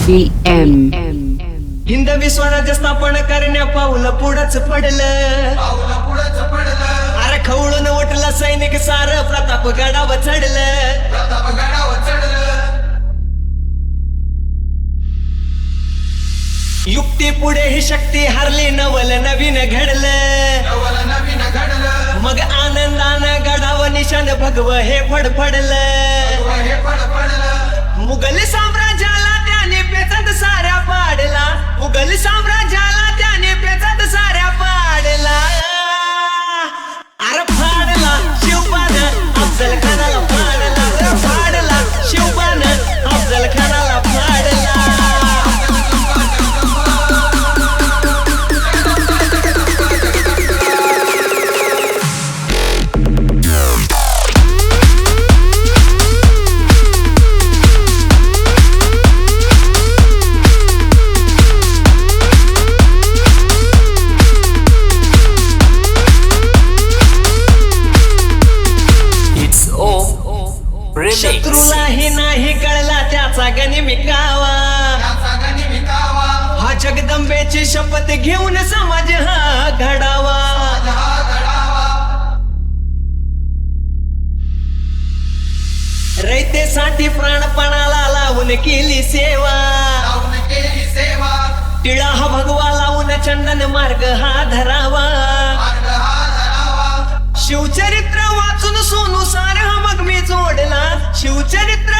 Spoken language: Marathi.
BM हिंद विश्वराज्य स्थापन करण्या पाऊल पुढंच पडलं अरे खवळून उठला सैनिक सार प्रतापगडावर चढलं युक्ती पुढे ही शक्ती हारली नवल नवीन घडलं मग आनंदानं गडावर निशान भगव हे फडफडलं मुघल साम्राज्याला त्याने पेचत साऱ्या पाडला मुघल साम्राज्याला त्याने पेचत साऱ्या पाडला अरे फाडला शिवबानं अफजल खानाला फाडला शिवबानं अफजल खानाला फाडला शत्रूलाही नाही कळला त्याचा गनिमिकावा हा जगदंबेची शपथ घेऊन समाज हा घडावा रयतेसाठी प्राणपणाला लावून केली सेवा टिळा हा भगवा लावून चंदन मार्ग हा धरावा शिवचरित्र वाचून सोनू सार हा मग मी जोडला शिवचरित्र